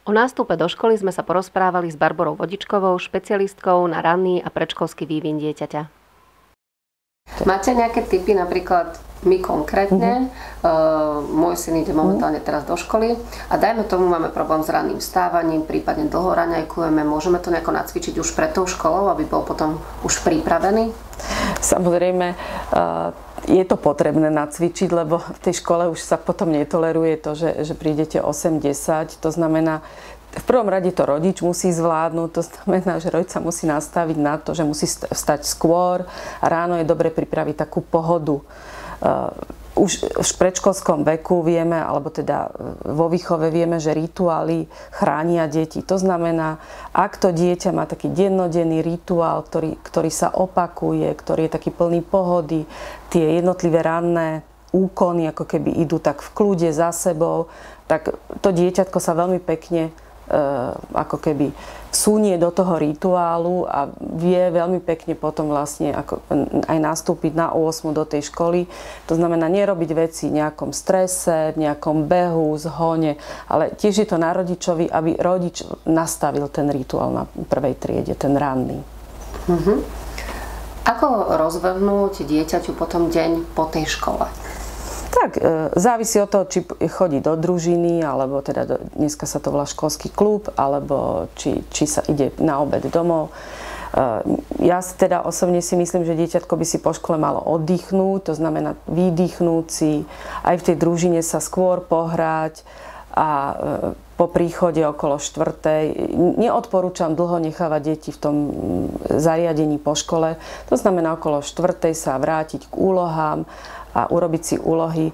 O nástupe do školy sme sa porozprávali s Barborou Vodičkovou, špecialistkou na ranný a predškolský vývin dieťaťa. Máte nejaké tipy, napríklad my konkrétne, môj syn ide momentálne teraz do školy a dajme tomu, máme problém s ranným vstávaním, prípadne dlho raňajkujeme, môžeme to nejako nacvičiť už pred tou školou, aby bol potom už pripravený? Samozrejme, je to potrebné nacvičiť, lebo v tej škole už sa potom netoleruje to, že prídete 8-10, to znamená, v prvom rade to rodič musí zvládnuť, to znamená, že rodič sa musí nastaviť na to, že musí vstať skôr a ráno je dobre pripraviť takú pohodu. Už v predškolskom veku vieme, alebo teda vo výchove vieme, že rituály chránia deti. To znamená, ak to dieťa má taký dennodenný rituál, ktorý sa opakuje, ktorý je taký plný pohody, tie jednotlivé ranné úkony ako keby idú tak v kľude za sebou, tak to dieťatko sa veľmi pekne ako keby vsunie do toho rituálu a vie veľmi pekne potom vlastne aj nastúpiť na 8 do tej školy. To znamená nerobiť veci v nejakom strese, v nejakom behu, zhone, ale tiež je to na rodičovi, aby rodič nastavil ten rituál na prvej triede, ten ranný. Ako rozvrhnúť dieťaťu potom deň po tej škole? Tak, závisí od toho, či chodí do družiny, alebo teda dneska sa to volá školský klub, alebo či sa ide na obed domov. Ja teda osobne si myslím, že dieťatko by si po škole malo oddychnúť, to znamená vydýchnúť si, aj v tej družine sa skôr pohrať a po príchode okolo 4. Neodporúčam dlho nechávať deti v tom zariadení po škole. To znamená okolo 4. sa vrátiť k úlohám a urobiť si úlohy.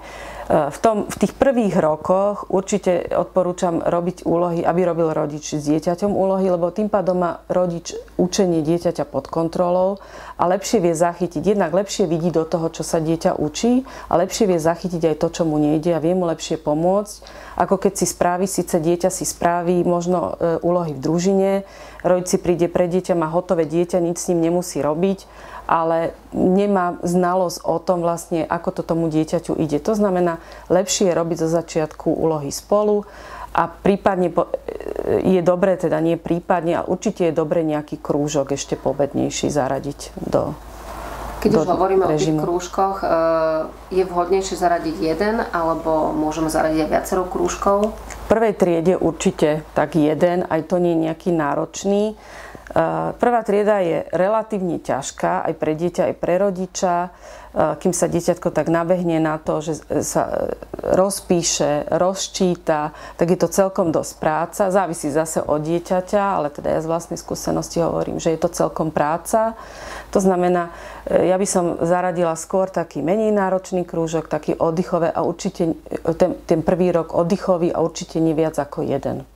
V tých prvých rokoch určite odporúčam robiť úlohy, aby robil rodič s dieťaťom úlohy, lebo tým pádom má rodič učenie dieťaťa pod kontrolou a lepšie vie zachytiť. Jednak lepšie vidí do toho, čo sa dieťa učí a lepšie vie zachytiť aj to, čo mu nejde a vie mu lepšie pomôcť, ako keď si spraví, síce dieťa si spraví možno úlohy v družine, rodič si príde pre dieťa, má hotové dieťa, nič s ním nemusí robiť, ale nemá znalosť o tom vlastne, ako to tomu dieťaťu ide. To znamená, lepšie je robiť zo začiatku úlohy spolu a prípadne je dobré, teda nie prípadne, ale určite je dobré nejaký krúžok ešte pobednejší zaradiť do Keď už hovoríme režimu. O tých krúžkoch, je vhodnejšie zaradiť jeden, alebo môžeme zaradiť aj viacero krúžkov? V prvej triede určite tak jeden, aj to nie je nejaký náročný. Prvá trieda je relatívne ťažká aj pre dieťa, aj pre rodiča. Kým sa dieťatko tak nabehne na to, že sa rozpíše, rozčíta, tak je to celkom dosť práca. Závisí zase od dieťaťa, ale teda ja z vlastnej skúsenosti hovorím, že je to celkom práca. To znamená, ja by som zaradila skôr taký menej náročný krúžok, taký oddychové a určite ten prvý rok oddychový a určite nie viac ako jeden.